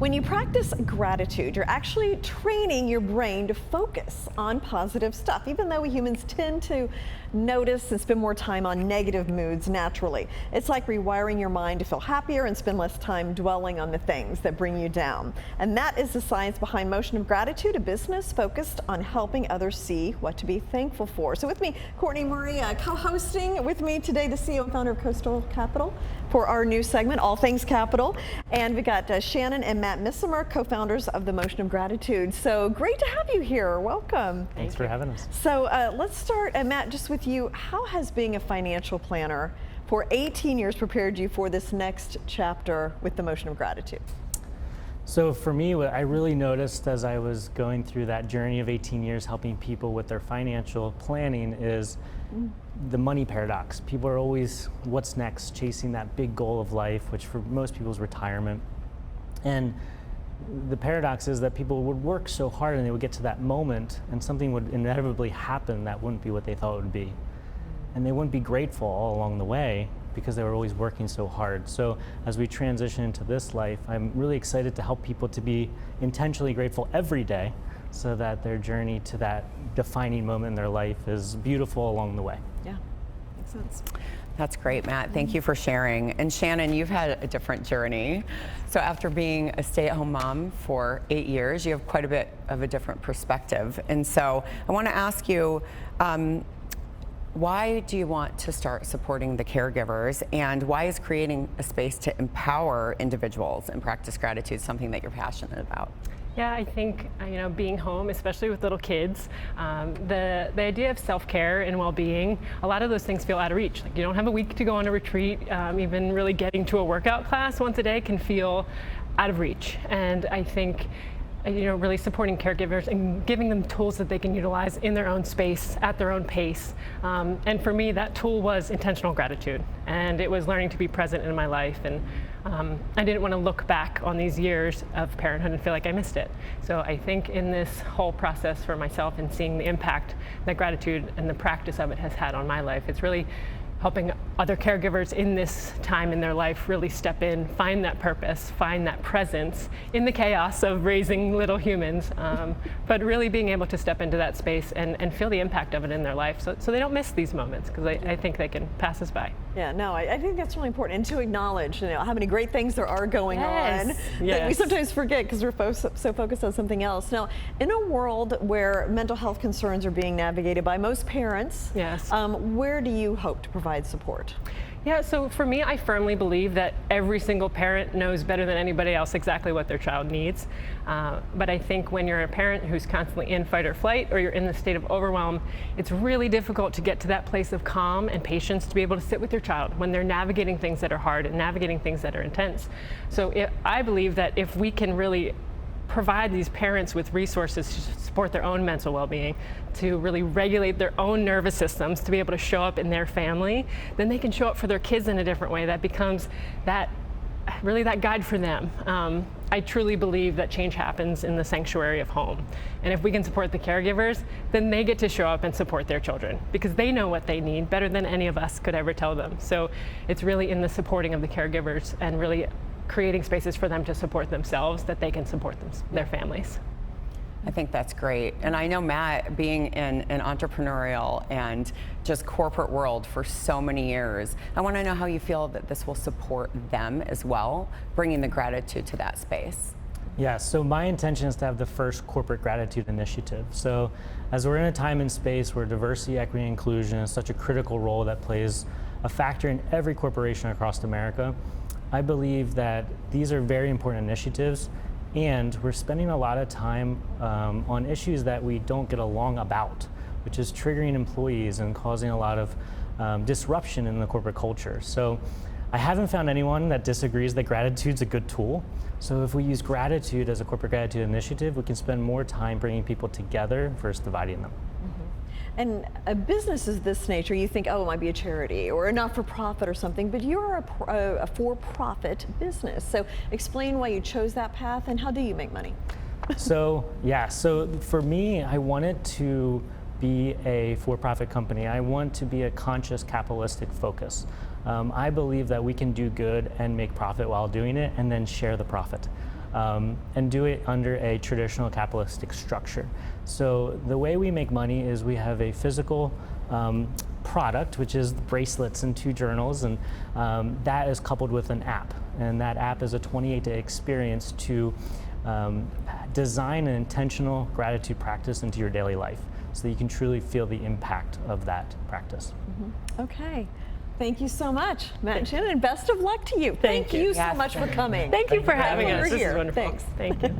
When you practice gratitude, you're actually training your brain to focus on positive stuff, even though we humans tend to notice and spend more time on negative moods naturally. It's like rewiring your mind to feel happier and spend less time dwelling on the things that bring you down. And that is the science behind Motion of Gratitude, a business focused on helping others see what to be thankful for. So with me, Courtney Murray, co-hosting with me today, the CEO and founder of Coastal Capital, for our new segment, All Things Capital. And we got Shannon and Matt Missimer, co-founders of the Motion of Gratitude. So great to have you here. Welcome. Thanks for having us. So let's start, Matt, just with you. How has being a financial planner for 18 years prepared you for this next chapter with the Motion of Gratitude? So for me, what I really noticed as I was going through that journey of 18 years helping people with their financial planning is the money paradox. People are always, what's next, chasing that big goal of life, which for most people is retirement. And the paradox is that people would work so hard and they would get to that moment and something would inevitably happen that wouldn't be what they thought it would be. And they wouldn't be grateful all along the way because they were always working so hard. So as we transition into this life, I'm really excited to help people to be intentionally grateful every day so that their journey to that defining moment in their life is beautiful along the way. Yeah, makes sense. That's great, Matt. Thank you for sharing. And Shannon, you've had a different journey. So after being a stay-at-home mom for 8 years, you have quite a bit of a different perspective. And so I want to ask you, why do you want to start supporting the caregivers, and why is creating a space to empower individuals and practice gratitude something that you're passionate about? Yeah, I think, being home, especially with little kids, the idea of self-care and well-being, a lot of those things feel out of reach. Like you don't have a week to go on a retreat, even really getting to a workout class once a day can feel out of reach. And I think, really supporting caregivers and giving them tools that they can utilize in their own space, at their own pace. And for me, that tool was intentional gratitude. And it was learning to be present in my life. And I didn't want to look back on these years of parenthood and feel like I missed it. So I think in this whole process for myself and seeing the impact that gratitude and the practice of it has had on my life, it's really helping other caregivers in this time in their life really step in, find that purpose, find that presence in the chaos of raising little humans, but really being able to step into that space and feel the impact of it in their life so they don't miss these moments, because I think they can pass us by. Yeah, no, I think that's really important, and to acknowledge how many great things there are going on that we sometimes forget because we're so focused on something else. Now, in a world where mental health concerns are being navigated by most parents, where do you hope to provide support? Yeah, so for me, I firmly believe that every single parent knows better than anybody else exactly what their child needs. But I think when you're a parent who's constantly in fight or flight, or you're in the state of overwhelm, it's really difficult to get to that place of calm and patience to be able to sit with your child when they're navigating things that are hard and navigating things that are intense. So I believe that if we can really provide these parents with resources to support their own mental well-being, to really regulate their own nervous systems, to be able to show up in their family, then they can show up for their kids in a different way. That becomes really that guide for them. I truly believe that change happens in the sanctuary of home. And if we can support the caregivers, then they get to show up and support their children because they know what they need better than any of us could ever tell them. So it's really in the supporting of the caregivers and really creating spaces for them to support themselves that they can support their families. I think that's great. And I know, Matt, being in an entrepreneurial and just corporate world for so many years, I want to know how you feel that this will support them as well, bringing the gratitude to that space. Yeah, so my intention is to have the first corporate gratitude initiative. So as we're in a time and space where diversity, equity, and inclusion is such a critical role that plays a factor in every corporation across America, I believe that these are very important initiatives, and we're spending a lot of time on issues that we don't get along about, which is triggering employees and causing a lot of disruption in the corporate culture. So I haven't found anyone that disagrees that gratitude's a good tool. So if we use gratitude as a corporate gratitude initiative, we can spend more time bringing people together versus dividing them. And a business of this nature, you think, oh, it might be a charity or a not-for-profit or something, but you're a for-profit business. So explain why you chose that path and how do you make money? So for me, I wanted to be a for-profit company. I want to be a conscious capitalistic focus. I believe that we can do good and make profit while doing it and then share the profit. and do it under a traditional capitalistic structure. So the way we make money is we have a physical product, which is the bracelets and 2 journals, and that is coupled with an app. And that app is a 28-day experience to design an intentional gratitude practice into your daily life so that you can truly feel the impact of that practice. Okay. Thank you so much, Matt and Shannon, and best of luck to you. Thank you so Yes. much for coming. Thank you for having Glad us. you're This here. is wonderful. Thanks. Thank you.